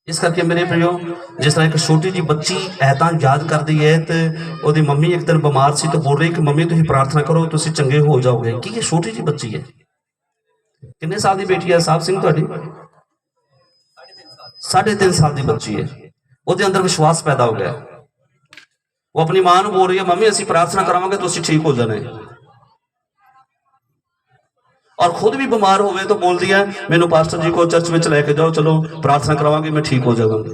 इस करके मेरे प्रियो जिस तरह एक छोटी जी बच्ची ऐतां याद करती है तो ਉਹਦੀ ਮੰਮੀ एक दिन बीमार सी तो बोल रही कि मम्मी तुसीं प्रार्थना करो तुसीं चंगे हो जाओगे कि ये छोटी जी बच्ची है कितने साल की बेटी है साहब सिंह तुहाडी 3.5 साल की बच्ची है ਉਹਦੇ अंदर विश्वास पैदा हो गया वो अपनी मां ਨੂੰ बोल रही है मम्मी ਅਸੀਂ प्रार्थना करावांगे तुसीं ठीक हो जाना है और खुद भी बीमार हो गए तो बोलती है मैनू पास्टर जी को चर्च में लेके जाओ चलो प्रार्थना करावांगे मैं ठीक हो जाऊंगी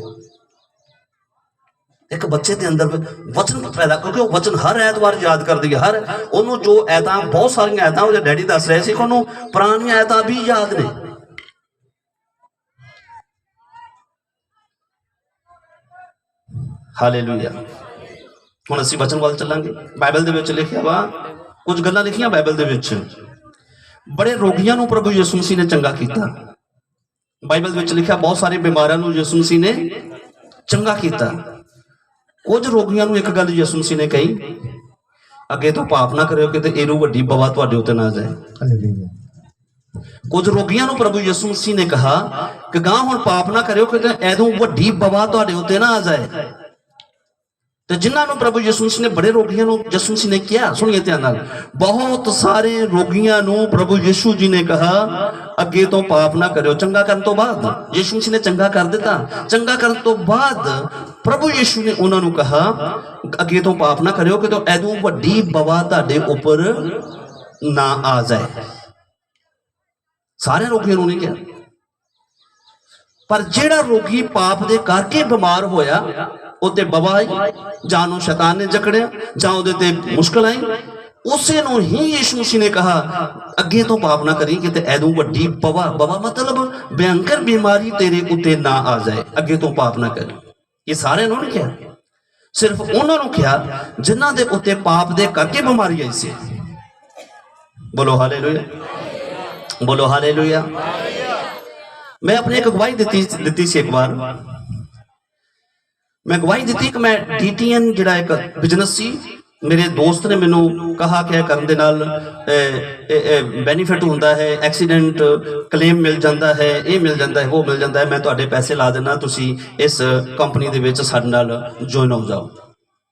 एक बच्चे के अंदर वचन पैदा क्योंकि वो वचन हर ऐतवार याद कर दी है हर ओनू जो ऐतां बहुत सारिया ऐतां वो डैडी दस रहे थे कि पुरानियां ऐतां भी याद ने हालेलुया हुण असीं वचन वाल चलांगे बाइबल दे विच लिखिया वा कुछ गल्लां लिखियां बाइबल दे विच बड़े रोगियों को प्रभु यीशु मसीह ने चंगा किया बाइबल में लिखा बहुत सारे बीमारियों को यीशु मसीह ने चंगा किया कुछ रोगियों को एक गल यीशु मसीह ने कही अगे तो पाप ना करो कि एनू वड्डी बवा तुहाडे उत्ते ना जाए कुछ रोगियों को प्रभु यीशु मसीह ने कहा कि गां हुण पाप ना करो कि एदों वड्डी बवा तुहाडे उत्ते ना आ जाए तो जिन्होंने प्रभु यीशु मसीह ने बड़े रोगियों को यीशु मसीह ने क्या सुनिए ध्यान नाल बहुत सारे रोगियों को प्रभु यीशु जी ने कहा अगे तो पाप ना करो चंगा करने तो बाद यीशु मसीह ने चंगा कर दिता चंगा करने तो बाद प्रभु यीशु ने उन्होंने कहा अगे तो पाप ना करो कि तो ऐदों वड्डी बवा तुहाडे उपर ना आ जाए सारे रोगियों ने क्या पर जेड़ा रोगी पाप दे करके बीमार होया उत्ते बवा आई जां शैतान ने जकड़िया जां उहदे ते मुश्किल आई उसे नु ही यीशु मसीह ने कहा अगे तो पाप ना करी कि ऐदों वड्डी बवा बवा मतलब भयंकर बीमारी तेरे उत्ते ना आ जाए अगे तो पाप ना करी ये सारे उन्होंने क्या सिर्फ उन्होंने क्या जिन्हां दे उत्ते पाप दे करके बीमारी आई सी बोलो हालेलुया बोलो हालेलुया मैं अपनी एक गवाही दी सी एक बार मैं गवाही दी कि मैं DTN जिहड़ा एक बिजनेस सी मेरे दोस्त ने मैनू कहा कि करने दे नाल बेनीफिट होंदा है एक्सीडेंट क्लेम मिल जाता है ये मिल जाता है वो मिल जाता है मैं तुहाडे पैसे ला देना तुसी इस कंपनी दे विच साडे नाल ज्वाइन हो जाओ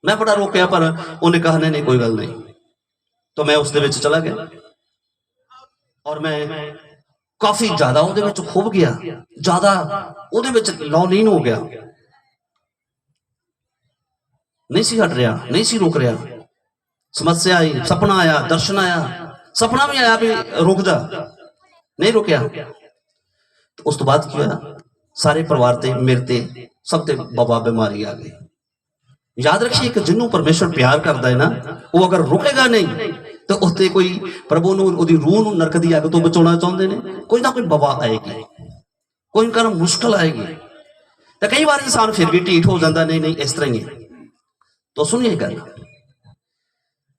मैं बड़ा रोकया पर उन्हें कहा नहीं कोई गल नहीं तो मैं उस दे विच चला गया और मैं काफी ज्यादा उहदे विच खुब गया ज्यादा उहदे विच लॉलीन हो गया नहीं सी हट रहा नहीं सी रुक रहा समस्या आई सपना आया दर्शन आया सपना भी आया भी रुक जा नहीं रुकया तो उस तो बाद क्या सारे परिवार ते मेरे ते सब ते बाबा बीमारी आ गई याद रखिए कि जिन्हों परमेश्वर प्यार करता है ना वो अगर रुकेगा नहीं तो उत्ते कोई प्रभु नूं रूह नूं नरक दी अग तो बचाना चाहते हैं कोई ना कोई बवा आएगी कोई कारण मुश्किल आएगी तो कई बार इंसान फिर भी ढीठ हो जाता नहीं इस तरह ही है तो सुनिए गल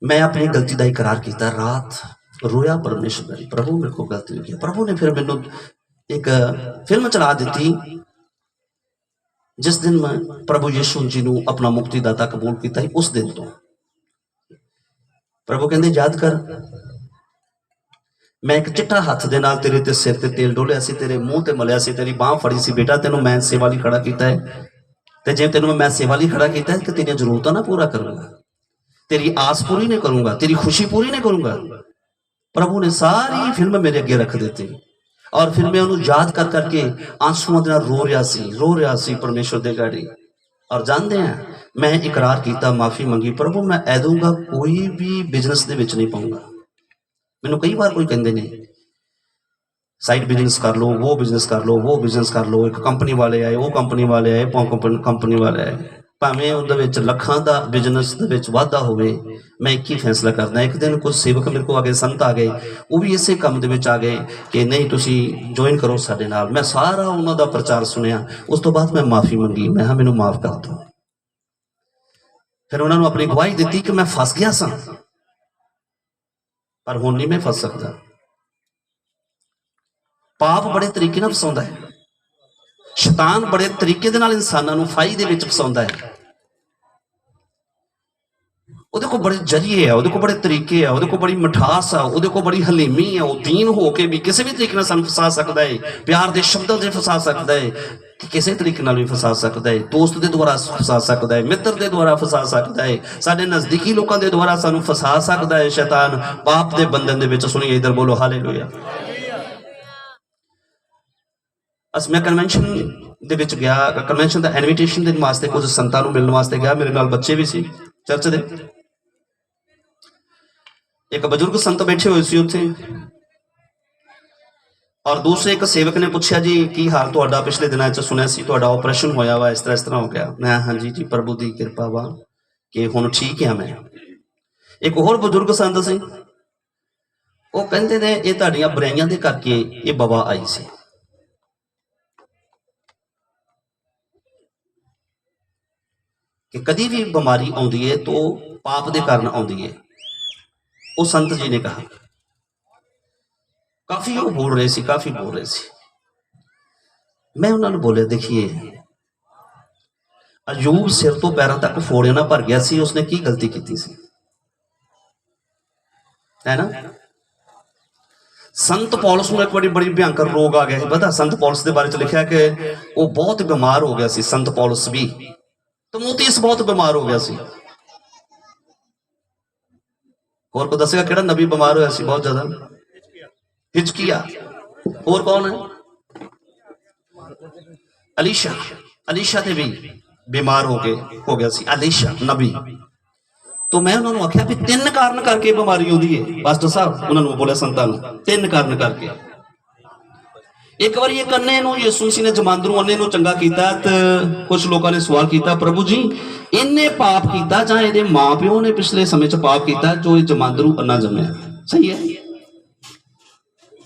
मैं अपनी गलती का इकरार किया रात रोया परमेश्वर प्रभु मेरे को गलती हो गई प्रभु ने फिर मैनू एक फिल्म चला दी जिस दिन मैं प्रभु यीशु जी ने अपना मुक्तिदाता कबूल किया उस दिन तो प्रभु कहते याद कर मैं एक चिट्टा हाथ दे नाल तेरे ते सिर ते तेल डोलिया सी तेरे मुंह ते मलिया सी तेरी बांह फड़ी सी बेटा तेनों मैं सेवा लई खड़ा किया है तो जे तेन मैं सेवा लई खड़ा किया है कि तेरी जरूरत ना पूरा करूंगा तेरी आस पूरी नहीं करूंगा तेरी खुशी पूरी नहीं करूंगा प्रभु ने सारी फिल्म मेरे अगे रख दी और फिर मैं उन्होंने याद कर करके आंसुओं के रो रहा सी परमेश्वर दे गाड़ी और जानते हैं मैं इकरार किया माफी मंगी प्रभु मैं ऐदूंगा कोई भी बिजनेस दे विच नहीं पाऊंगा मैनू कई बार कोई कहते नहीं साइड बिजनेस कर लो वो बिजनेस कर लो वो बिजनेस कर लो एक कंपनी वाले आए वो कंपनी वाले आए कंपनी वाले आए भावें उहदे लखां दा बिजनेस दे विच वाधा होवे मैं एक ही फैसला करना एक दिन कुछ सेवक मेरे को आ गए संत आ गए वो भी इसे काम दे विच आ गए कि नहीं तुसी ज्वाइन करो साडे नाल मैं सारा उन्हां दा प्रचार सुनिया उस तो बाद मैं माफ़ी मंगी मैं मैनू माफ़ कर दो फिर उन्होंने अपनी गवाही दी कि मैं फस गया सा पर हुण नहीं मैं फस सकता पाप बड़े तरीके नाल फसाउंदा है शैतान बड़े तरीके दे नाल इंसानां नूं फाही दे विच फसाउंदा है ਉਹਦੇ ਕੋਲ ਬੜੇ ਜਰੀਏ ਆ, ਉਹਦੇ ਕੋਲ ਬੜੇ ਤਰੀਕੇ ਆ, ਉਹਦੇ ਕੋਲ ਬੜੀ ਮਿਠਾਸ ਆ, ਉਹਦੇ ਕੋਲ ਬੜੀ ਹਲੀਮੀ ਆ। ਉਹ ਦੀਨ ਹੋ ਕੇ ਵੀ ਕਿਸੇ ਵੀ ਤਰੀਕੇ ਨਾਲ ਸਾਨੂੰ ਫਸਾ ਸਕਦਾ ਹੈ, ਪਿਆਰ ਦੇ ਸ਼ਬਦਾਂ ਦੇ ਫਸਾ ਸਕਦਾ ਹੈ, ਕਿਸੇ ਤਰੀਕੇ ਨਾਲ ਵੀ ਫਸਾ ਸਕਦਾ ਹੈ, ਦੋਸਤ ਦੇ ਦੁਆਰਾ ਫਸਾ ਸਕਦਾ ਹੈ, ਮਿੱਤਰ ਦੇ ਦੁਆਰਾ ਫਸਾ ਸਕਦਾ ਹੈ, ਸਾਡੇ ਨਜ਼ਦੀਕੀ ਲੋਕਾਂ ਦੇ ਦੁਆਰਾ ਸਾਨੂੰ ਫਸਾ ਸਕਦਾ ਹੈ ਸ਼ੈਤਾਨ ਪਾਪ ਦੇ ਬੰਧਨ ਦੇ ਵਿੱਚ। ਸੁਣੀਏ ਇਧਰ ਬੋਲੋ ਹਾਲੇਲੂਇਆ। ਮੈਂ ਕਨਵੈਨਸ਼ਨ ਦੇ ਵਿੱਚ ਗਿਆ, ਕਨਵੈਨਸ਼ਨ ਦਾ ਇਨਵੀਟੇਸ਼ਨ ਦੇਣ ਵਾਸਤੇ ਕੁਝ ਸੰਤਾਂ ਨੂੰ ਮਿਲਣ ਵਾਸਤੇ ਗਿਆ, ਮੇਰੇ ਨਾਲ ਬੱਚੇ ਵੀ ਸੀ ਚਰਚ ਦੇ। ਇੱਕ ਬਜ਼ੁਰਗ ਸੰਤ ਬੈਠੇ ਹੋਏ ਸੀ ਉੱਥੇ, ਔਰ ਦੂਸਰੇ ਇੱਕ ਸੇਵਕ ਨੇ ਪੁੱਛਿਆ ਜੀ ਕੀ ਹਾਲ ਤੁਹਾਡਾ, ਪਿਛਲੇ ਦਿਨਾਂ 'ਚ ਸੁਣਿਆ ਸੀ ਤੁਹਾਡਾ ਆਪਰੇਸ਼ਨ ਹੋਇਆ ਵਾ, ਇਸ ਤਰ੍ਹਾਂ ਹੋ ਗਿਆ। ਮੈਂ ਹਾਂਜੀ ਜੀ ਪ੍ਰਭੂ ਦੀ ਕਿਰਪਾ ਵਾ ਕਿ ਹੁਣ ਠੀਕ ਆ ਮੈਂ। ਇੱਕ ਹੋਰ ਬਜ਼ੁਰਗ ਸੰਤ ਸੀ, ਉਹ ਕਹਿੰਦੇ ਨੇ ਇਹ ਤੁਹਾਡੀਆਂ ਬੁਰਾਈਆਂ ਦੇ ਕਰਕੇ ਇਹ ਬਵਾ ਆਈ ਸੀ। कि कभी भी बीमारी आती है तो पाप के कारण आती है। वो संत जी ने कहा, काफी वो बोल रहे सी, काफी बोल रहे सी। मैं उन्होंने बोले देखिए अयूब सिर तो पैरों तक फोड़े ना भर गया सी, उसने की गलती की सी, है ना। संत पौलुस में एक बड़ी बड़ी भयंकर रोग आ गया, पता संत पौलुस के बारे च लिखा कि वो बहुत बीमार हो गया सी। संत पौलुस भी तमुतीस बहुत बीमार हो गया सी। और को दसेगा केड़ा नबी बीमार होया सी बहुत ज्यादा? हिजकिया। और कौन है? अलीशा। अलीशा ते भी बीमार हो गया सी, अलीशा नबी। तो मैं उन्होंने आख्या भी 3 कारण करके बीमारी होती है। पास्टर साहब उन्होंने बोलिया संतां नूं 3 कारण करके। एक बार ये अन्ने नूं यीशु मसीह ने जमांदरू अन्ने नूं चंगा कीता, ते कुछ लोगों ने सवाल किया प्रभु जी इन्ने पाप कीता जां इहदे मां प्यो ने पिछले समय च पाप कीता जो ये जमांदरू अन्ना जम्मिया? सही है।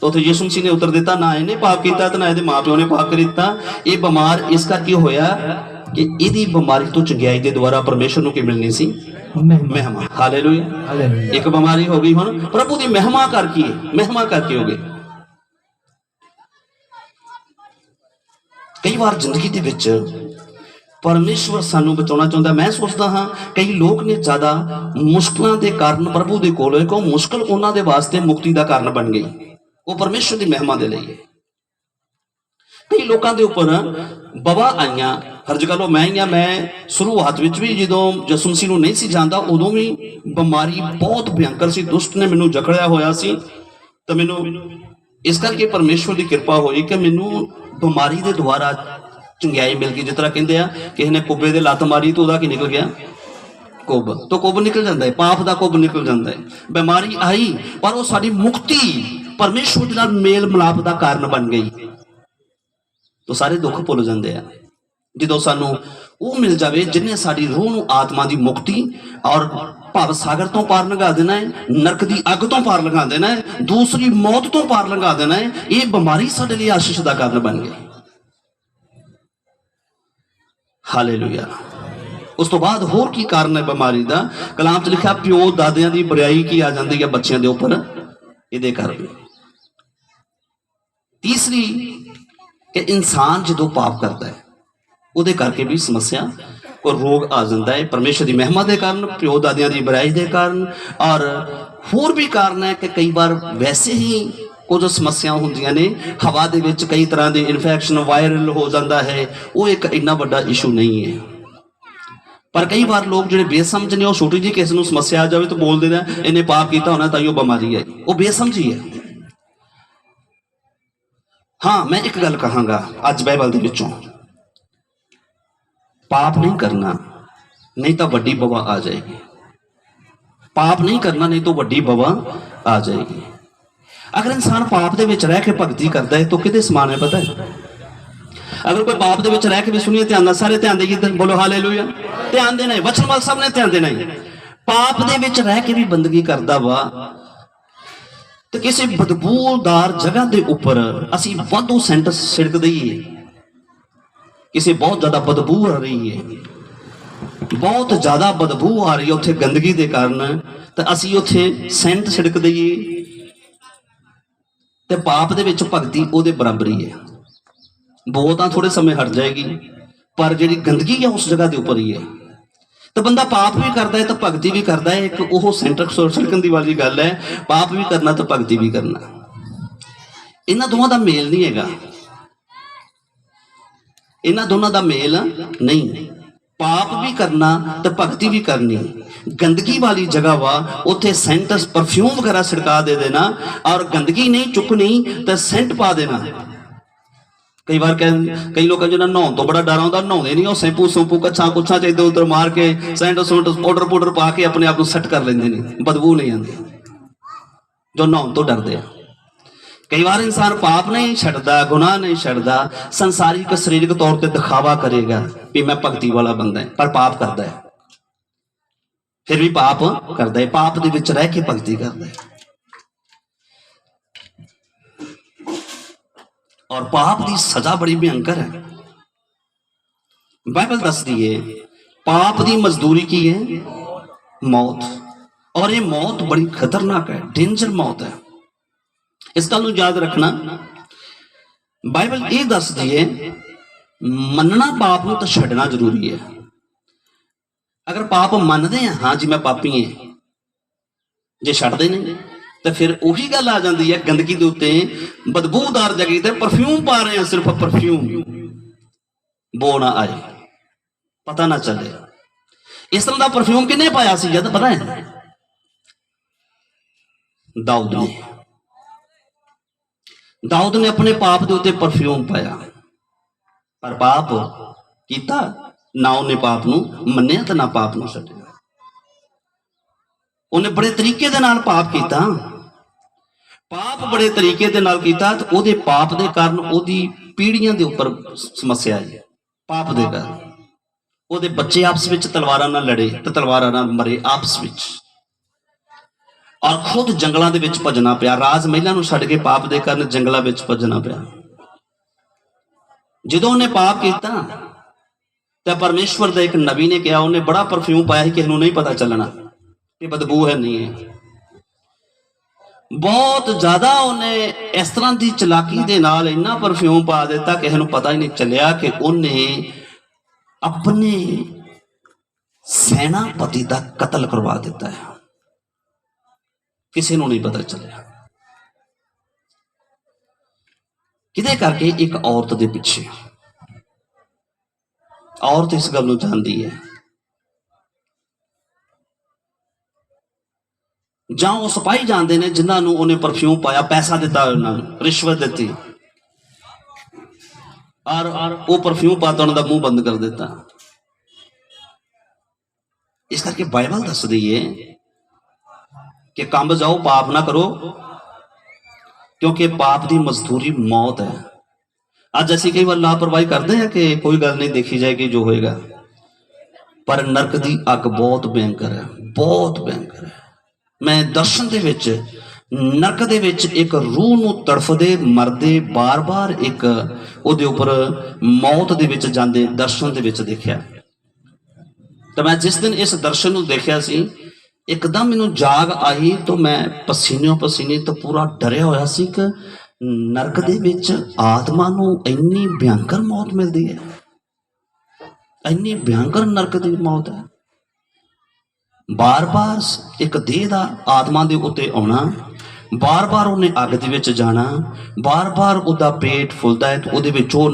तो उत्थे यीशु मसीह ने उत्तर दिता ना इन्हें पाप कीता ते ना इहदे मां प्यो ने पाप कीता। ये बीमार इस करके होया कि इहदी बीमारी तो चंगियाई दे द्वारा परमेश्वर नूं की मिलनी सी? महिमा। हालेलुया। एक बीमारी हो गई हुण प्रभु दी महिमा करके, महिमा करके हो गई। कई बार जिंदगी दे विच परमेश्वर सानू बचाना चाहता। मैं सोचता हाँ कई लोग ने ज्यादा मुश्किलों के कारण प्रभु के कोल होए, मुश्किल उन्होंने वास्ते मुक्ति का कारण बन गई, वो परमेश्वर की महिमा दे लिए। कई लोगों के उपर बवा आईया, हर जगह मैं ही मैं शुरुआत में भी जो यीशु मसीह नूं नहीं सी जानता उदों भी बीमारी बहुत भयंकर सी, दुष्ट ने मैनू जकड़िया होया सी। तो मैनू इस करके परमेश्वर की कृपा हुई कि मैनू बीमारी के द्वारा चंगियाई मिल गई। जिस तरह कहते हैं किसी ने कुब्बे दे लत मारी तो वह की निकल गया? कुब। तो कुब निकल जाता है, पाप का कुब निकल जाता है। बीमारी आई पर वो साड़ी मुक्ति परमेश्वर के नाल मेल मिलाप का कारण बन गई। तो सारे दुख भुल जाते हैं जो सानू वो मिल जाए जिन्हें साड़ी रूह नूं आत्मा की मुक्ति और भव सागर तो पार लंघा देना है, नरक की अग तो पार लंघा देना है, दूसरी मौत तो पार लंघा देना है। ये बीमारी साडे लिए आशीष का कारण बन गई। हालेलुया। उस तो बाद होर की कारण है बीमारी का? कलाम च लिखा प्यो दादियां की बुराई की आ जाती है बच्चों के उपर, ये कारण। तीसरी कि इंसान जो पाप करता है वो करके भी समस्या और रोग आ जाता है। परमेश्वर की महिमा के कारण, प्यो दादियां की बुराई के कारण, और होर भी कारण है कि कई बार वैसे ही कुछ समस्या होंदियां ने। हवा दे विच कई तरह के इन्फेक्शन वायरल हो जाता है, वो एक इन्ना बड़ा इशू नहीं है। पर कई बार लोग जो बेसमझ ने, छोटी जी किसी को समस्या आ जाए तो बोल देना इन्हें पाप किया होना तां बीमारी है, वो बेसमझी है। हाँ मैं एक गल कहांगा अज बाइबल दे विचों, पाप नहीं करना नहीं तो वड्डी बवा आ जाएगी। पाप नहीं करना नहीं तो वड्डी बवा आ जाएगी। अगर इंसान पाप दे विच रह के भगती करता है तो किते समान है पता है? अगर कोई पाप दे विच रह के भी सुनिए ध्यान नाल, सारे ध्यान देगी, बोलो हालेलुया। ध्यान देना है, वचनवाल सब ने ध्यान देना है। पाप दे विच रह के भी बंदगी करदा वा तो किसी बदबूदार जगह के उपर असी वाधू सेंट छिड़क दईए, किसी बहुत ज्यादा बदबू आ रही है, बहुत ज्यादा बदबू आ रही है उत्थे गंदगी के कारण, तो असी उत्थे सेंट छिड़क दईए तो पाप दे विच भगती उहदे बराबरी है। बो तां थोड़े समय हट जाएगी पर जिहड़ी गंदगी है उस जगह के उपर ही है। तो बंदा पाप भी करता है तो भगती भी करता है। एक वो सेंटर सरकन दी वाली गल है, पाप भी करना तो भगती भी करना, इन्हां दोवां दा मेल नहीं हैगा, इन्हां दोनों का मेल नहीं। पाप भी करना तो भगती भी करनी। गंदगी वाली जगह वा उत्थे सेंट परफ्यूम वगैरह छिड़का दे देना, और गंदगी नहीं चुकनी तो सेंट पा देना। कई बार कई लोग जो नहाउण तो बड़ा डर आता, नहाउंदे नहीं, शैंपू सूंपू कच्छा कुच्छा च इधर उधर मार के सेंट सूंट पाउडर पूडर पा के अपने आप को सैट कर लेंगे, नहीं बदबू नहीं आती, जो नहाउण तो डरते हैं। कई बार इंसान पाप नहीं छड्डदा, गुनाह नहीं छड्डदा, संसारिक शरीरक तौर पर दिखावा करेगा कि मैं भगती वाला बंदा है, पर पाप करता है, फिर भी पाप करता है, पाप दे विच रह के भगती करता है। और पाप की सजा बड़ी भयंकर है। बाइबल दसदी है पाप की मजदूरी की है मौत, और ये मौत बड़ी खतरनाक है, डेंजर मौत है। इस गल नूं याद रखना। बाइबल ये दसदी है मनना पाप नूं तो छड्डना जरूरी है। अगर पाप मनते हैं हाँ जी मैं पापी है, जे छड्डदे नहीं तो फिर उही गल आ जाती है, गंदगी के उत्ते बदबूदार जगह ते परफ्यूम पा रहे हैं, सिर्फ परफ्यूम, बो ना आए, पता ना चले। इस तरह का परफ्यूम किन्ने पाया सी जद पता है? दाऊद ने। दाऊद ने अपने पाप के उत्ते परफ्यूम पाया, पर पाप किया ना, उन्हें पाप नूं मन्निया ते ना पाप नूं छड्डिया। उन्हें बड़े तरीके दे नाल पाप किया, पाप बड़े तरीके दे नाल कीता, तो उहदे पाप दे कारण उहदी पीढ़ियां दे उपर समस्या आई। पाप दे कारण उहदे बच्चे आपस विच तलवारां नाल लड़े ते तलवारां नाल मरे आपस विच, और खुद जंगलों दे विच भजना पिया। राज महिला नूं छड्ड के पाप दे कारण जंगलों विच भजना पिया। जदों उन्हें पाप किया तो परमेश्वर दे एक नबी ने कहा, उन्हें बड़ा परफ्यूम पाया, किसी नूं नहीं पता चलना कि बदबू है नहीं है। बहुत ज्यादा उन्हें इस तरह की चलाकी दे नाल इन्ना परफ्यूम पा दिता कि किसी पता ही नहीं चलिया कि उन्हें अपने सेनापति का कत्ल करवा दिता है, किसी को नहीं पता चलिया। किदे करके? एक औरत के पिछे। औरत इस गल नूं जानदी है, जां वो सिपाही जानते हैं जिन्होंने उन्हें परफ्यूम पाया, पैसा दिता, उन्होंने रिश्वत दी, और वो परफ्यूम पाता उन्होंने मुंह बंद कर दिता। इस करके बाइबल दस दी है कि काम जाओ पाप ना करो, क्योंकि पाप की मजदूरी मौत है। अज असीं कई बार लापरवाही करते हैं कि कोई गल नहीं, देखी जाएगी जो होएगा, पर नरक की अग बहुत भयंकर है, बहुत भयंकर है। मैं दर्शन दे विच नरक दे विच एक रूह नूं तड़फदे मरदे बार बार एक उहदे उपर मौत दे विच जांदे दर्शन दे विच देखिया। तो मैं जिस दिन इस दर्शन नूं देखिया सी, एकदम मैनूं जाग आई, तो मैं पसीनों पसीने तो पूरा डरिया होया सी कि नरक दे विच आत्मा नूं इन्नी भयंकर मौत मिलदी है, इन्नी भयंकर नरक दी मौत है। बार बार एक देह दा आत्मा दे उत्ते आउणा, बार बार उन्हें अग दे विच जाना, बार बार उहदा पेट फुलदा है, तो उहदे विचों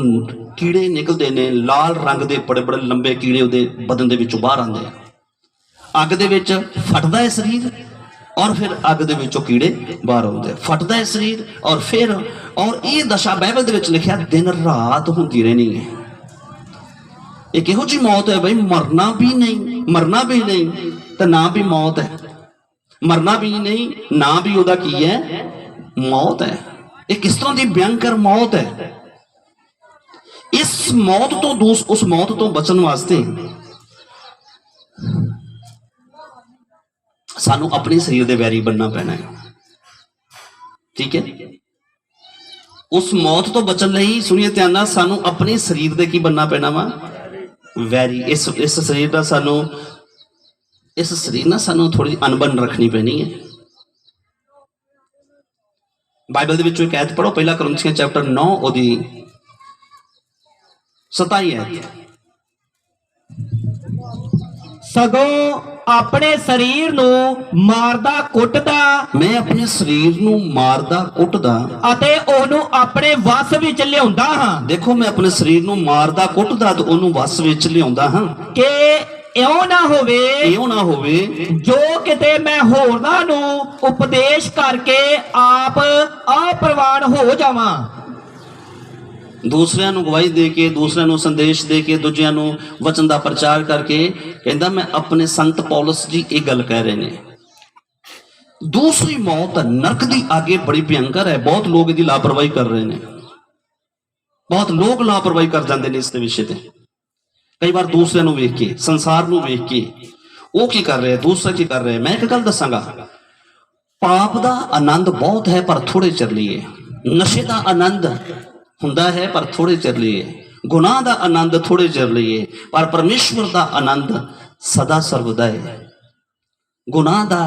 कीड़े निकलदे ने, लाल रंग दे बड़े बड़े लंबे कीड़े उहदे बदन दे विचों बाहर आंदे हैं। अग दे विच फटदा है शरीर, और फिर अग दे विचों कीड़े बाहर आउंदे, फटदा है शरीर, और फिर और ये दशा बाइबल दे विच लिखिया दिन रात हुंदी रहनी है। एक इहो जी मौत है भाई, मरना भी नहीं, मरना भी नहीं तो ना भी मौत है, मरना भी नहीं ना भी उहदा की है, मौत है। एक किस तरह की भयंकर मौत है। इस मौत तो उस मौत तो बचन वास्ते सानू अपने शरीर दे वैरी बनना पैना है, ठीक है। उस मौत तो बचन लई सुनिए ध्यान नाल, सानू अपने शरीर दे की बनना पैना वा, वैरी। इस शरीर का सानू, इस शरीर ना सानू थोड़ी अनबन रखनी पैनी है। बाइबल दे विचों एक आयत पढ़ो, पहला कुरिन्थियों चैप्टर 9 ओदी 27 आयत। ਸਗੋਂ ਆਪਣੇ ਸਰੀਰ ਨੂੰ ਮਾਰਦਾ ਕੁੱਟਦਾ ਮੈਂ ਆਪਣੇ ਸਰੀਰ ਨੂੰ ਮਾਰਦਾ ਕੁੱਟਦਾ ਅਤੇ ਉਹਨੂੰ ਆਪਣੇ ਵੱਸ ਵਿੱਚ ਲਿਆਉਂਦਾ ਹਾਂ ਦੇਖੋ ਮੈਂ ਆਪਣੇ ਸਰੀਰ ਨੂੰ ਮਾਰਦਾ ਕੁੱਟਦਾ ਤੇ ਉਹਨੂੰ ਵੱਸ ਵਿੱਚ ਲਿਆਉਂਦਾ ਹਾਂ ਕਿ ਇਉਂ ਨਾ ਹੋਵੇ ਇਉਂ ਨਾ ਹੋਵੇ ਜੋ ਕਿਤੇ ਮੈਂ ਹੋਰਨਾਂ ਨੂੰ ਉਪਦੇਸ਼ ਕਰਕੇ ਆਪ ਅਪਰਵਾਨ ਹੋ ਜਾਵਾਂ। ਦੂਸਰਿਆਂ ਨੂੰ ਗਵਾਹੀ ਦੇ ਕੇ, ਦੂਸਰਿਆਂ ਨੂੰ ਸੰਦੇਸ਼ ਦੇ ਕੇ, ਦੂਜਿਆਂ ਨੂੰ ਵਚਨ ਦਾ ਪ੍ਰਚਾਰ ਕਰਕੇ ਕਹਿੰਦਾ ਮੈਂ ਆਪਣੇ ਸੰਤ ਪੌਲਸ ਜੀ ਇਹ ਗੱਲ ਕਹਿ ਰਹੇ ਨੇ। ਦੂਸਰੀ ਮੌਤ ਨਰਕ ਦੀ ਅੱਗੇ ਬੜੀ ਭਿਅੰਕਰ ਹੈ। ਬਹੁਤ ਲੋਕ ਇਹਦੀ ਲਾਪਰਵਾਹੀ ਕਰ ਰਹੇ ਨੇ, ਬਹੁਤ ਲੋਕ ਲਾਪਰਵਾਹੀ ਕਰ ਜਾਂਦੇ ਨੇ ਇਸ ਦੇ ਵਿਸ਼ੇ ਤੇ। ਕਈ ਵਾਰ ਦੂਸਰਿਆਂ ਨੂੰ ਵੇਖ ਕੇ, ਸੰਸਾਰ ਨੂੰ ਵੇਖ ਕੇ ਉਹ ਕੀ ਕਰ ਰਿਹਾ, ਦੂਸਰਾ ਕੀ ਕਰ ਰਿਹਾ। ਮੈਂ ਇੱਕ ਗੱਲ ਦੱਸਾਂਗਾ, ਪਾਪ ਦਾ ਆਨੰਦ ਬਹੁਤ ਹੈ ਪਰ ਥੋੜੇ ਚਿਰ ਲਈ ਹੈ। ਨਸ਼ੇ ਦਾ ਆਨੰਦ ਹੁੰਦਾ ਹੈ ਪਰ ਥੋੜੇ ਚਿਰ ਲਈ ਹੈ। ਗੁਨਾਹ ਦਾ ਆਨੰਦ ਥੋੜੇ ਚਿਰ ਲਈ ਹੈ, ਪਰ ਪਰਮੇਸ਼ਵਰ ਦਾ ਆਨੰਦ ਸਦਾ ਸਰਵਦਾ ਹੈ। ਗੁਨਾਹ ਦਾ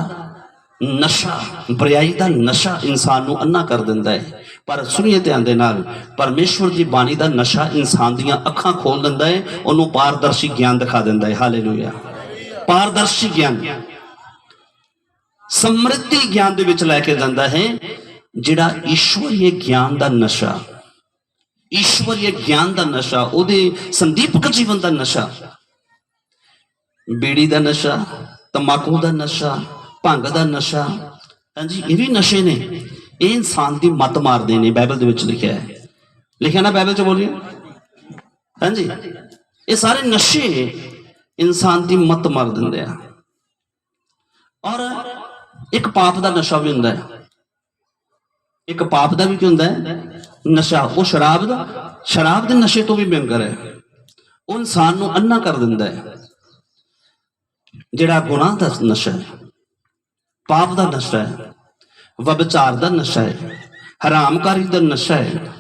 ਨਸ਼ਾ, ਬੁਰਾਈ ਦਾ ਨਸ਼ਾ ਇਨਸਾਨ ਨੂੰ ਅੰਨਾ ਕਰ ਦਿੰਦਾ ਹੈ, ਪਰ ਸੁਣੀਏ ਧਿਆਨ ਦੇ ਨਾਲ, ਪਰਮੇਸ਼ਵਰ ਦੀ ਬਾਣੀ ਦਾ ਨਸ਼ਾ ਇਨਸਾਨ ਦੀਆਂ ਅੱਖਾਂ ਖੋਲ ਦਿੰਦਾ ਹੈ, ਉਹਨੂੰ ਪਾਰਦਰਸ਼ੀ ਗਿਆਨ ਦਿਖਾ ਦਿੰਦਾ ਹੈ। ਹਾਲੇਲੂਇਆ। ਪਾਰਦਰਸ਼ੀ ਗਿਆਨ, ਸਮ੍ਰਿੱਧੀ ਗਿਆਨ ਦੇ ਵਿੱਚ ਲੈ ਕੇ ਜਾਂਦਾ ਹੈ। ਜਿਹੜਾ ਈਸ਼ਵਰੀ ਗਿਆਨ ਦਾ ਨਸ਼ਾ, ਈਸ਼ਵਰੀ ਗਿਆਨ ਦਾ ਨਸ਼ਾ, ਉਹਦੇ ਸੰਦੀਪਕ ਜੀਵਨ ਦਾ ਨਸ਼ਾ, ਬੀੜੀ ਦਾ ਨਸ਼ਾ, ਤੰਬਾਕੂ ਦਾ ਨਸ਼ਾ, ਭੰਗ ਦਾ ਨਸ਼ਾ, ਹਾਂਜੀ ਇਹ ਵੀ ਨਸ਼ੇ ਨੇ। ਇਹ ਇਨਸਾਨ ਦੀ ਮੱਤ ਮਾਰਦੇ ਨੇ। ਬਾਈਬਲ ਦੇ ਵਿੱਚ ਲਿਖਿਆ ਹੈ, ਲਿਖਿਆ ਨਾ ਬਾਈਬਲ ਚ, ਬੋਲੀਏ ਹਾਂਜੀ। ਇਹ ਸਾਰੇ ਨਸ਼ੇ ਇਨਸਾਨ ਦੀ ਮੱਤ ਮਾਰ ਦਿੰਦੇ ਆ। ਔਰ ਇੱਕ ਪਾਪ ਦਾ ਨਸ਼ਾ ਵੀ ਹੁੰਦਾ ਹੈ। ਇੱਕ ਪਾਪ ਦਾ ਵੀ ਕੀ ਹੁੰਦਾ ਹੈ ਨਸ਼ਾ, ਉਹ ਸ਼ਰਾਬ ਦੇ ਨਸ਼ੇ ਤੋਂ ਵੀ ਭਿਅੰਕਰ ਹੈ। ਉਹ ਇਨਸਾਨ ਨੂੰ ਅੰਨਾ ਕਰ ਦਿੰਦਾ ਹੈ। ਜਿਹੜਾ ਗੁਨਾਹ ਦਾ ਨਸ਼ਾ ਹੈ, ਪਾਪ ਦਾ ਨਸ਼ਾ ਹੈ, ਵਿਭਚਾਰ ਦਾ ਨਸ਼ਾ ਹੈ, ਹਰਾਮਕਾਰੀ ਦਾ ਨਸ਼ਾ ਹੈ,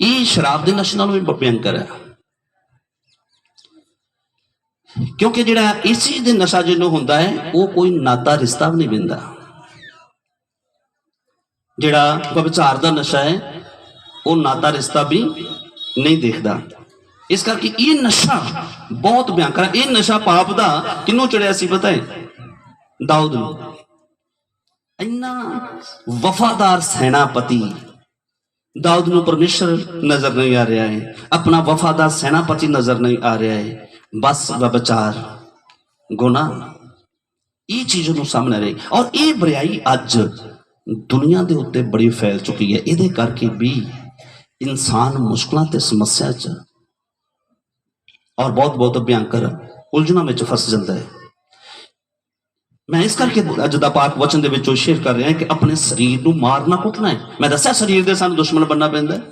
ਇਹ ਸ਼ਰਾਬ ਦੇ ਨਸ਼ੇ ਨਾਲੋਂ ਵੀ ਭਿਅੰਕਰ ਹੈ। ਕਿਉਂਕਿ ਜਿਹੜਾ ਇਸ ਚੀਜ਼ ਦੇ ਨਸ਼ਾ ਜਿਹਨੂੰ ਹੁੰਦਾ ਹੈ, ਉਹ ਕੋਈ ਨਾਤਾ ਰਿਸ਼ਤਾ ਵੀ ਨਹੀਂ ਬਿੰਦਾ। ਜਿਹੜਾ ਵਿਭਚਾਰ ਦਾ ਨਸ਼ਾ ਹੈ, ਉਹ ਨਾਤਾ ਰਿਸ਼ਤਾ ਵੀ ਨਹੀਂ ਦੇਖਦਾ। ਇਸ ਕਰਕੇ ਇਹ ਨਸ਼ਾ ਬਹੁਤ ਭਿਅੰਕਰ ਹੈ। ਇਹ ਨਸ਼ਾ ਪਾਪ ਦਾ ਕਿਹਨੂੰ ਚੜਿਆ ਸੀ ਪਤਾ ਹੈ? ਦਾਊਦ ਨੂੰ। ਇੰਨਾ ਵਫਾਦਾਰ ਸੈਨਾਪਤੀ ਦਾਊਦ ਨੂੰ ਪਰਮੇਸ਼ਰ ਨਜ਼ਰ ਨਹੀਂ ਆ ਰਿਹਾ ਹੈ, ਆਪਣਾ ਵਫਾਦਾਰ ਸੈਨਾਪਤੀ ਨਜ਼ਰ ਨਹੀਂ ਆ ਰਿਹਾ ਹੈ। ਬਸ ਵਿਭਚਾਰ, ਗੁਨਾਹ, ਇਹ ਚੀਜ਼ ਨੂੰ ਸਾਹਮਣੇ ਰਹੀ। ਔਰ ਇਹ ਬੁਰਾਈ ਅੱਜ ਦੁਨੀਆ ਦੇ ਉੱਤੇ ਬੜੀ ਫੈਲ ਚੁੱਕੀ ਹੈ। ਇਹਦੇ ਕਰਕੇ ਵੀ ਇਨਸਾਨ ਮੁਸ਼ਕਲਾਂ ਤੇ ਸਮੱਸਿਆ ਚ ਔਰ ਬਹੁਤ ਭਿਅੰਕਰ ਉਲਝਣਾਂ ਵਿੱਚ ਫਸ ਜਾਂਦਾ ਹੈ। ਮੈਂ ਇਸ ਕਰਕੇ ਅੱਜ ਦਾ ਪਾਕ ਵਚਨ ਦੇ ਵਿੱਚੋਂ ਸ਼ੇਅਰ ਕਰ ਰਿਹਾ ਕਿ ਆਪਣੇ ਸਰੀਰ ਨੂੰ ਮਾਰਨਾ ਕੁੱਟਣਾ ਹੈ। ਮੈਂ ਦੱਸਿਆ ਸਰੀਰ ਦੇ ਸਾਨੂੰ ਦੁਸ਼ਮਣ ਬਣਨਾ ਪੈਂਦਾ ਹੈ,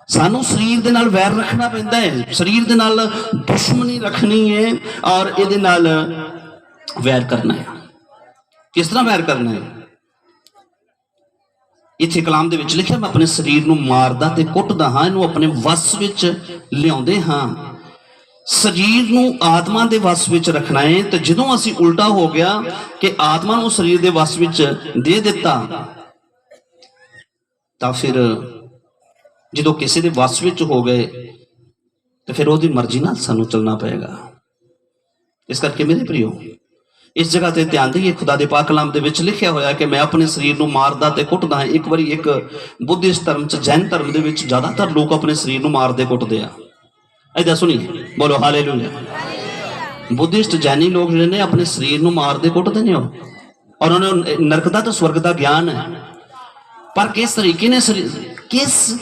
ਸਾਨੂੰ ਸਰੀਰ ਦੇ ਨਾਲ ਵੈਰ ਰੱਖਣਾ ਪੈਂਦਾ ਹੈ, ਸਰੀਰ ਦੇ ਨਾਲ ਦੁਸ਼ਮਣੀ ਰੱਖਣੀ ਹੈ ਔਰ ਇਹਦੇ ਨਾਲ ਵੈਰ ਕਰਨਾ ਹੈ। ਕਿਸ ਤਰ੍ਹਾਂ ਵੈਰ ਕਰਨਾ ਹੈ? ਇੱਥੇ ਕਲਾਮ ਦੇ ਵਿੱਚ ਲਿਖਿਆ, ਮੈਂ ਆਪਣੇ ਸਰੀਰ ਨੂੰ ਮਾਰਦਾ ਤੇ ਕੁੱਟਦਾ ਹਾਂ, ਇਹਨੂੰ ਆਪਣੇ ਵਸ ਵਿੱਚ ਲਿਆਉਂਦੇ ਹਾਂ। ਸਰੀਰ ਨੂੰ ਆਤਮਾ ਦੇ ਵਸ ਵਿੱਚ ਰੱਖਣਾ ਹੈ। ਤੇ ਜਦੋਂ ਅਸੀਂ ਉਲਟਾ ਹੋ ਗਿਆ ਕਿ ਆਤਮਾ ਨੂੰ ਸਰੀਰ ਦੇ ਵਸ ਵਿੱਚ ਦੇ ਦਿੱਤਾ, ਤਾਂ ਫਿਰ ਜਦੋਂ ਕਿਸੇ ਦੇ ਵਸ ਵਿੱਚ ਹੋ ਗਏ ਤੇ ਫਿਰ ਉਹਦੀ ਮਰਜ਼ੀ ਨਾਲ ਸਾਨੂੰ ਚੱਲਣਾ ਪਏਗਾ। ਇਸ ਕਰਕੇ ਮੇਰੇ ਪ੍ਰਿਓ, ਇਸ ਜਗ੍ਹਾ ਤੇ ਧਿਆਨ ਦੇਈਏ। ਖੁਦਾ ਦੇ ਪਾਕ ਕਲਾਮ ਦੇ ਵਿੱਚ ਲਿਖਿਆ ਹੋਇਆ ਕਿ ਮੈਂ ਆਪਣੇ ਸਰੀਰ ਨੂੰ ਮਾਰਦਾ ਤੇ ਕੁੱਟਦਾ ਹਾਂ। ਇੱਕ ਵਾਰੀ ਇੱਕ ਬੁੱਧਿਸਟ ਧਰਮ ਚ, ਜੈਨ ਧਰਮ ਦੇ ਵਿੱਚ ਜ਼ਿਆਦਾਤਰ ਲੋਕ ਆਪਣੇ ਸਰੀਰ ਨੂੰ ਮਾਰਦੇ ਕੁੱਟਦੇ ਆ। ਏਦਾਂ ਸੁਣੀਏ, ਬੋਲੋ ਹਾਲੇਲੂਇਆ। ਬੁੱਧਿਸਟ ਜੈਨੀ ਲੋਕ ਜਿਹੜੇ ਨੇ ਆਪਣੇ ਸਰੀਰ ਨੂੰ ਮਾਰਦੇ ਕੁੱਟਦੇ ਨੇ, ਔਰ ਉਹਨਾਂ ਨੂੰ ਨਰਕ ਦਾ ਤੇ ਸਵਰਗ ਦਾ ਗਿਆਨ ਹੈ। ਪਰ ਕਿਸ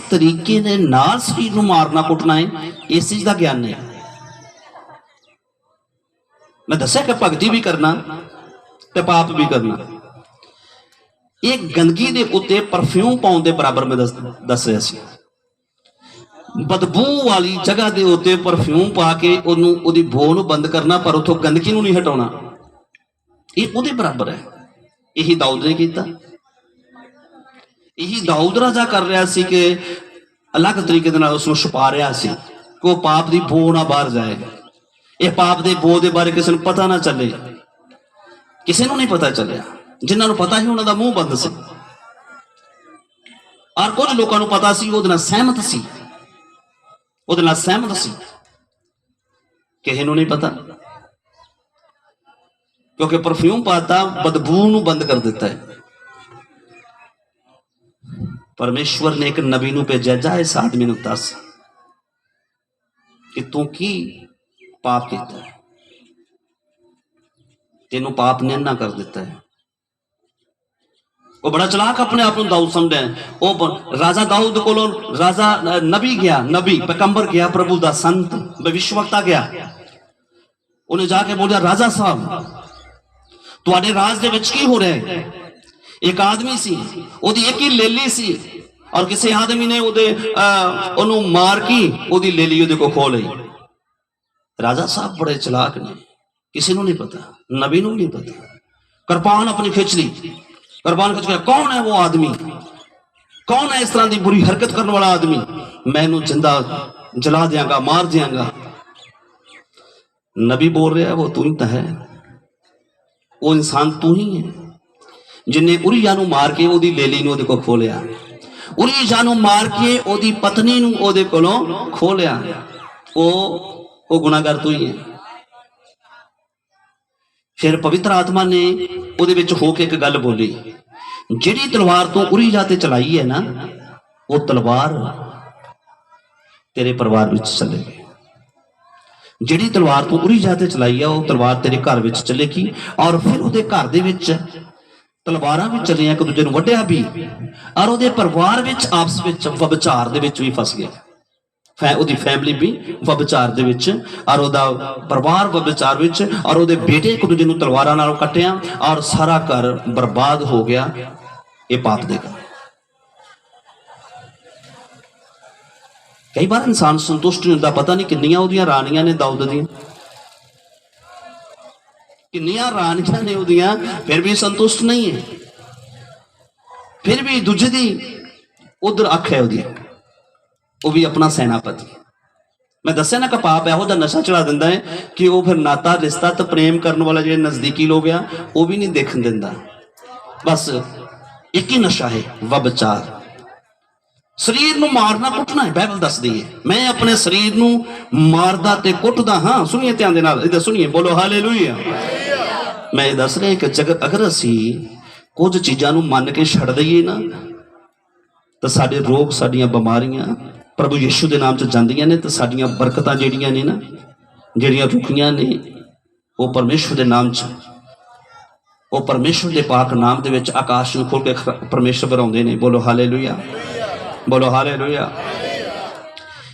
ਤਰੀਕੇ ਦੇ ਨਾਲ ਸਰੀਰ ਨੂੰ ਮਾਰਨਾ ਕੁੱਟਣਾ ਹੈ, ਇਸ ਚੀਜ਼ ਦਾ ਗਿਆਨ ਨਹੀਂ। ਮੈਂ ਦੱਸਿਆ ਕਿ ਭਗਤੀ ਵੀ ਕਰਨਾ ਤੇ ਪਾਪ ਵੀ ਕਰਨਾ ਇਹ ਗੰਦਗੀ ਦੇ ਉੱਤੇ ਪਰਫਿਊਮ ਪਾਉਣ ਦੇ ਬਰਾਬਰ ਮੈਂ ਦੱਸਿਆ ਸੀ। ਬਦਬੂ ਵਾਲੀ ਜਗ੍ਹਾ ਦੇ ਉੱਤੇ ਪਰਫਿਊਮ ਪਾ ਕੇ ਉਹਨੂੰ, ਉਹਦੀ ਬੋ ਨੂੰ ਬੰਦ ਕਰਨਾ, ਪਰ ਉਥੋਂ ਗੰਦਗੀ ਨੂੰ ਨਹੀਂ ਹਟਾਉਣਾ, ਇਹ ਉਹਦੇ ਬਰਾਬਰ ਹੈ। ਇਹੀ ਦਾਊਦ ਨੇ ਕੀਤਾ। ਇਹੀ ਦਾਊਦ ਰਾਜਾ ਕਰ ਰਿਹਾ ਸੀ ਕਿ ਅਲੱਗ ਤਰੀਕੇ ਦੇ ਨਾਲ ਉਸ ਨੂੰ ਛੁਪਾ ਰਿਹਾ ਸੀ ਕਿ ਉਹ ਪਾਪ ਦੀ ਬੋ ਨਾ ਬਾਹਰ ਜਾਏ। ਇਹ ਪਾਪ ਦੇ ਬੋ ਦੇ ਬਾਰੇ ਕਿਸੇ ਨੂੰ ਪਤਾ ਨਾ ਚੱਲੇ। ਕਿਸੇ ਨੂੰ ਨਹੀਂ ਪਤਾ ਚੱਲਿਆ। ਜਿਨ੍ਹਾਂ ਨੂੰ ਪਤਾ ਸੀ ਉਹਨਾਂ ਦਾ ਮੂੰਹ ਬੰਦ ਸੀ, ਔਰ ਕੁਝ ਲੋਕਾਂ ਨੂੰ ਪਤਾ ਸੀ, ਉਹਦੇ ਨਾਲ ਸਹਿਮਤ ਸੀ, ਉਹਦੇ ਨਾਲ ਸਹਿਮਤ ਸੀ ਕਿਸੇ ਨੂੰ ਨਹੀਂ ਪਤਾ, क्योंकि परफ्यूम पाता बदबू नूं बंद कर दिता है। परमेश्वर ने एक नबी नूं भेजा, जा इस आदमी नूं दस कि तू की पाप किया, तेनों पाप ने ना कर दिता है। वो बड़ा चलाक अपने आप को दाऊद समझे। वो राजा दाऊद को राजा नबी गया, नबी पैगंबर गया, प्रभु दा संत भविष्यवक्ता गया, उन्हें जाके बोलिया राजा साहब तुहाडे राज दे विच की हो रहा है। एक आदमी सी, ओदी एक ही लेली सी और किसी आदमी ने ओनू मार की ओदी लेली ओदे को खो लई। राजा साहब बड़े चलाक ने, किसी नूं नहीं पता, नबी नूं नहीं पता। कृपान अपनी खिंच ली, कृपान खिंच के कौन है वो आदमी, कौन है इस तरह की बुरी हरकत करने वाला आदमी, मैं इनू जिंदा जला दियांगा, मार दियांगा। नबी बोल रहा है वो तू ही तो है, वो इंसान तू ही है जिन्हें उरिया नूं मार के ओदी लेली नूं ओदे को खो लिया, उरिया नूं मार के ओदी पत्नी नूं ओदे कोलों खो लिया। वो गुनाहगार तू ही है। फिर पवित्र आत्मा ने ओदे विच होके एक गल बोली, जिहड़ी तलवार तू उरिया ते चलाई है ना, वो तलवार तेरे परिवार विच चलेगी। जिहड़ी तलवार तू उरिया ते चलाई है वो तलवार तेरे घर विच चलेगी। और फिर उहदे घर दे विच तलवारां भी चलियां, एक दूजे नूं वड्ढिया भी, और उहदे परिवार विच आपस विच व्यभिचार दे विच भी फस गया। उहदी फैमिली भी व्यभिचार दे विच और उहदा परिवार व्यभिचार विच, और उहदे बेटे एक दूजे नूं तलवारां नाल कट्टिया और सारा घर बर्बाद हो गया। ये पाप देगा। कई बार इंसान संतुष्ट नहीं होता, पता नहीं किन्नियां उहदियां रानियां ने दाऊद दी, किन्नियां रानियां ने उहदियां, फिर भी संतुष्ट नहीं है। फिर भी दूजे दी उधर अख है उहदी, वो भी अपना सेनापति। मैं दस्या ना कि पाप इहो जिहा नशा चढ़ा दिंदा है कि वो फिर नाता रिश्ता तो प्रेम करने वाला जो नजदीकी लोग आ वो भी नहीं देखन दिंदा। बस एक ही नशा है, व्यभिचार। शरीर नूं मारना कुटना है, बाइबल दसदी है। मैं अपने शरीर नूं मारदा ते कुटदा हाँ। सुनिए ध्यान दे नाल, इधर सुनिए, बोलो हालेलुया। मैं दस रहा कि जगत अगर असी कुछ चीज़ां नूं मन के छड्ड दईए ना, तो साडे रोग, साडियां बीमारियां प्रभु यीशु के नाम च जांदियां ने, तो साडियां बरकतां जिहड़ियां ने ना, जिहड़ियां रुकियां ने, वो परमेश्वर के नाम च, वो परमेश्वर के पाक नाम दे विच आकाश नूं खोल के परमेश्वर बनाउंदे ने। बोलो हालेलुया, बोलो हालेलुया।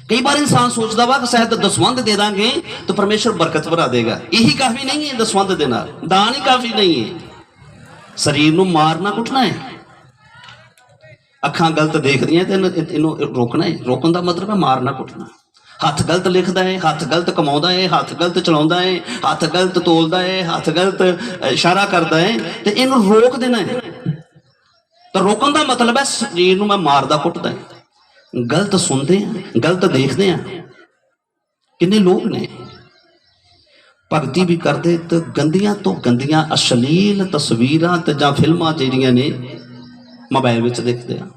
कई बार इंसान सोचता वा कि शायद दसवंध दे देंगे तो परमेश्वर बरकत बढ़ा देगा। यही काफी नहीं है, दसवंध देना दान ही काफी नहीं है। शरीर नूं मारना कुटना है, अखां गलत देखदियां ते इनू रोकना है। रोकन का मतलब है मारना कुटना। हथ गलत लिखता है, हथ गलत कमाउंदा है, हथ गलत चलाउंदा है, हथ गलत तोलदा है, हथ गलत इशारा करता है, तो इनू रोक देना है। तो रोकन का मतलब है शरीर नूं मैं मारदा कुटदा है। गलत सुनते हैं, गलत देखते हैं। किन्ने लोग ने भगती भी करते तो गंदियां अश्लील तस्वीरां ते जां फिल्मां जिहड़ियां ने मोबाइल विच देखते हैं।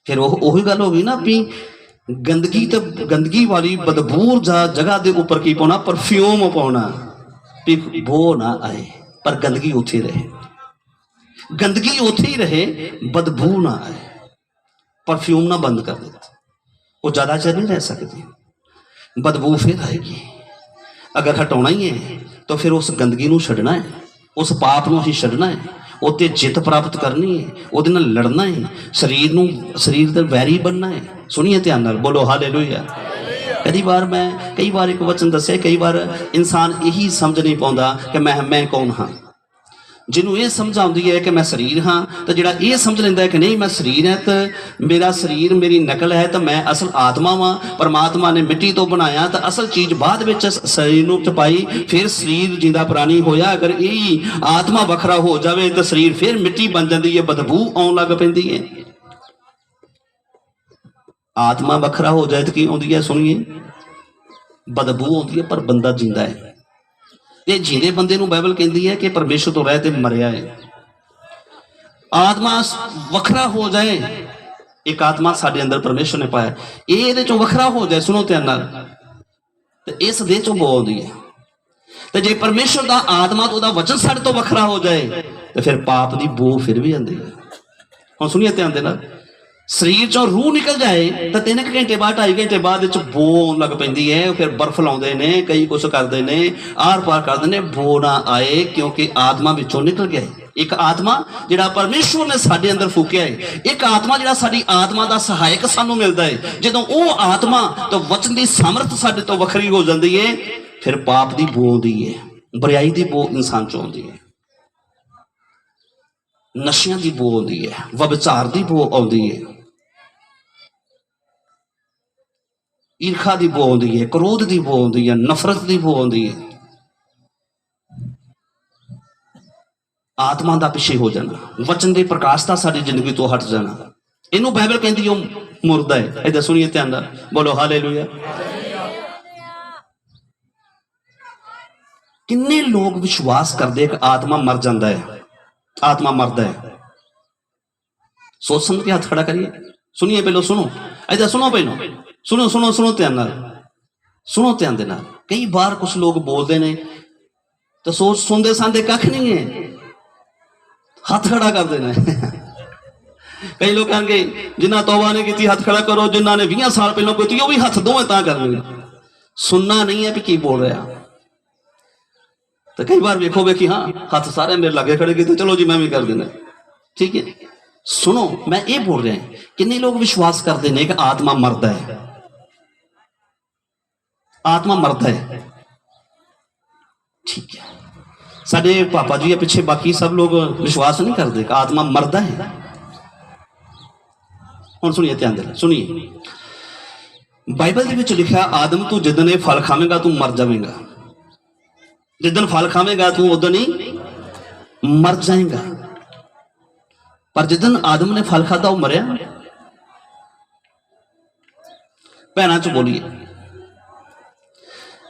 फिर वही गल हो गई ना भी गंदगी तो गंदगी वाली बदबूर जगह के ऊपर की पाना, परफ्यूम पाना भी बो ना आए, पर गंदगी उत्थे रहे, गंदगी उत्थे ही रहे, बदबू ना आए। परफ्यूम ना बंद कर देते, वो ज़्यादा चेर नहीं रह सकती, बदबू फिर आएगी। अगर हटाना ही है तो फिर उस गंदगी नूं छड्डना है, उस पाप नूं ही छड्डना है, उत्ते जित प्राप्त करनी है, उहदे नाल लड़ना है, शरीर दे वैरी बनना है। सुनिए ध्यान नाल, बोलो हालेलुया। कई बार एक वचन दसे, कई बार इंसान यही समझ नहीं पाता कि मैं कौन हाँ। जिन्हों ये समझ आती है कि मैं शरीर हाँ, तो जिहड़ा ये समझ लेंदा है कि नहीं मैं शरीर है, तो मेरा शरीर मेरी नकल है, तो मैं असल आत्मा वां। परमात्मा ने मिट्टी तो बनाया, तो असल चीज़ बाद में शरीर नूं पाई, फिर शरीर जिंदा प्राणी होया। अगर यही आत्मा वखरा हो जाए तो शरीर फिर मिट्टी बन जाती है, बदबू आउण लग पैंदी है। आत्मा वखरा हो जाए तो की आउंदी है? सुनिए, बदबू आउंदी है, पर बंदा जिंदा है। ये जींदे बंदे नूं बाइबल कहती है कि परमेश्वर तो रह ते मरिया है। आत्मा वखरा हो जाए, एक आत्मा साडे अंदर परमेश्वर ने पाया, ये चों वखरा हो जाए। सुनो ध्यान नाल, ਤੇ ਇਸ ਦੇਹ ਚੋਂ ਬੋ ਆਉਂਦੀ ਹੈ। ਤੇ ਜੇ ਪਰਮੇਸ਼ਰ ਦਾ ਆਤਮਾ ਤੇ ਉਹਦਾ ਵਚਨ ਸਾਡੇ ਤੋਂ ਵੱਖਰਾ ਹੋ ਜਾਏ ਤੇ ਫਿਰ ਪਾਪ ਦੀ ਬੋ ਫਿਰ ਵੀ ਆਉਂਦੀ ਹੈ। ਹੁਣ ਸੁਣੀਏ ਧਿਆਨ ਦੇ ਨਾਲ, ਸਰੀਰ ਚੋਂ ਰੂਹ ਨਿਕਲ ਜਾਏ ਤਾਂ 3 ਘੰਟੇ ਬਾਅਦ 2.5 ਘੰਟੇ ਬਾਅਦ ਵਿੱਚ ਬੋ ਆਉਣ ਲੱਗ ਪੈਂਦੀ ਹੈ। ਫਿਰ ਬਰਫ਼ ਲਾਉਂਦੇ ਨੇ, ਕਈ ਕੁਛ ਕਰਦੇ ਨੇ, ਆਰ ਪਾਰ ਕਰਦੇ ਨੇ, ਬੋ ਨਾ ਆਏ ਕਿਉਂਕਿ ਆਤਮਾ ਵਿੱਚੋਂ ਨਿਕਲ ਗਿਆ ਹੈ। ਇੱਕ ਆਤਮਾ ਜਿਹੜਾ ਪਰਮੇਸ਼ਵਰ ਨੇ ਸਾਡੇ ਅੰਦਰ ਫੂਕਿਆ ਹੈ, ਇੱਕ ਆਤਮਾ ਜਿਹੜਾ ਸਾਡੀ ਆਤਮਾ ਦਾ ਸਹਾਇਕ ਸਾਨੂੰ ਮਿਲਦਾ ਹੈ। ਜਦੋਂ ਉਹ ਆਤਮਾ ਤੋਂ ਵਚਨ ਦੀ ਸਮਰਥ ਸਾਡੇ ਤੋਂ ਵੱਖਰੀ ਹੋ ਜਾਂਦੀ ਹੈ ਫਿਰ ਪਾਪ ਦੀ ਬੋ ਆਉਂਦੀ ਹੈ, ਬੁਰਾਈ ਦੀ ਬੋ ਇਨਸਾਨ ਚੋਂ ਆਉਂਦੀ ਹੈ, ਨਸ਼ਿਆਂ ਦੀ ਬੋ ਆਉਂਦੀ ਹੈ, ਵਬਚਾਰ ਦੀ ਬੋ ਆਉਂਦੀ ਹੈ, ਈਰਖਾ ਦੀ ਬੋ ਆਉਂਦੀ ਹੈ, ਕ੍ਰੋਧ ਦੀ ਬੋ ਆਉਂਦੀ ਹੈ, ਨਫ਼ਰਤ ਦੀ ਬੋ ਆਉਂਦੀ ਹੈ। ਆਤਮਾ ਦਾ ਪਿੱਛੇ ਹੋ ਜਾਣਾ, ਵਚਨ ਦੇ ਪ੍ਰਕਾਸ਼ ਦਾ ਸਾਡੀ ਜ਼ਿੰਦਗੀ ਤੋਂ ਹਟ ਜਾਣਾ, ਇਹਨੂੰ ਬਾਈਬਲ ਕਹਿੰਦੀ ਉਹ ਮੁਰਦਾ ਹੈ। ਇਹਦਾ ਸੁਣੀਏ ਧਿਆਨ ਨਾਲ, ਬੋਲੋ ਹਾਲੇਲੂਇਆ। ਕਿੰਨੇ ਲੋਕ ਵਿਸ਼ਵਾਸ ਕਰਦੇ ਕਿ ਆਤਮਾ ਮਰ ਜਾਂਦਾ ਹੈ, ਆਤਮਾ ਮਰਦਾ ਹੈ। ਸੋਚ ਸਮਝ ਕੇ ਹੱਥ ਖੜਾ ਕਰੀਏ। ਸੁਣੀਏ ਪਹਿਲਾਂ, ਸੁਣੋ ਇਹਦਾ, ਸੁਣੋ ਪਹਿਲਾਂ, ਸੁਣੋ ਸੁਣੋ ਸੁਣੋ ਧਿਆਨ ਨਾਲ, ਸੁਣੋ ਧਿਆਨ ਦੇ ਨਾਲ। ਕਈ ਵਾਰ ਕੁਝ ਲੋਕ ਬੋਲਦੇ ਨੇ ਤਾਂ ਸੋਚ ਸੁਣਦੇ ਸੰਦੇ ਕੱਖ ਨਹੀਂ ਹੈ, ਹੱਥ ਖੜਾ ਕਰਦੇ ਨੇ। ਕਈ ਲੋਕ ਕਹਿਣਗੇ ਜਿਨ੍ਹਾਂ ਤੌਬਾ ਨੇ ਕੀਤੀ ਹੱਥ ਖੜਾ ਕਰੋ, ਜਿਨ੍ਹਾਂ ਨੇ 20 ਸਾਲ ਪਹਿਲਾਂ ਕੀਤੀ ਉਹ ਵੀ ਹੱਥ ਦੋਵੇਂ ਤਾਂ ਕਰਨਗੇ। ਸੁਣਨਾ ਨਹੀਂ ਹੈ ਵੀ ਕੀ ਬੋਲ ਰਿਹਾ। तो कई बार वेखो वेखी हाँ हाथ सारे मेरे लागे खड़े तो चलो जी मैं भी कर देना, ठीक है। सुनो मैं ये बोल रहा हूं, कितने लोग विश्वास करते हैं कि आत्मा मरदा है, आत्मा मरदा है, ठीक है। साडे पापा जी पिछे बाकी सब लोग विश्वास नहीं करते कि आत्मा मरदा है। हुण सुनिए ध्यान दे, सुनिए बाइबल दे विच लिखा आदम तू जिदन ये फल खावेगा तू मर जावेगा, जिदन फल खावेगा तू उदन ही मर जाएगा। पर जिदन आदम ने फल खादा वो मरिया। भैनों च बोलिए,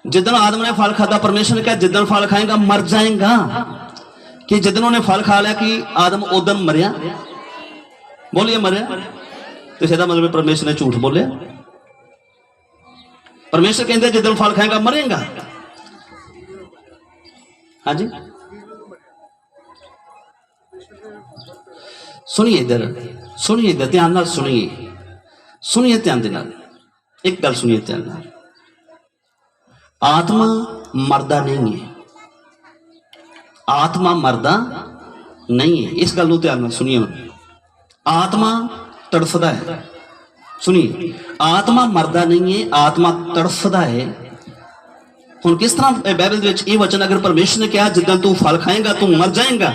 जिदन आदम ने फल खादा परमेश्वर ने कहा जिदन फल खाएगा मर जाएगा, कि जिदन उन्हें फल खा लिया कि आदम उदन मरिया। बोलिए मरिया, तो इसका मतलब परमेश्वर ने झूठ बोले। परमेश्वर कहते जिदन फल खाएगा मरेगा। हाँ जी सुनिए इधर, सुनिए इधर ध्यान नाल सुनिए, सुनिए ध्यान दे नाल एक गल सुनिए ध्यान नाल। आत्मा मरदा नहीं है, आत्मा मरदा नहीं है, इस गल नूं ध्यान नाल सुनिए। आत्मा तड़फदा है, सुनिए आत्मा मरदा नहीं है, आत्मा तड़फदा है। हुण किस तरह बाइबल दे विच ये वचन अगर परमेश्वर ने कहा जिद्दां तू फल खाएगा तू मर जाएगा,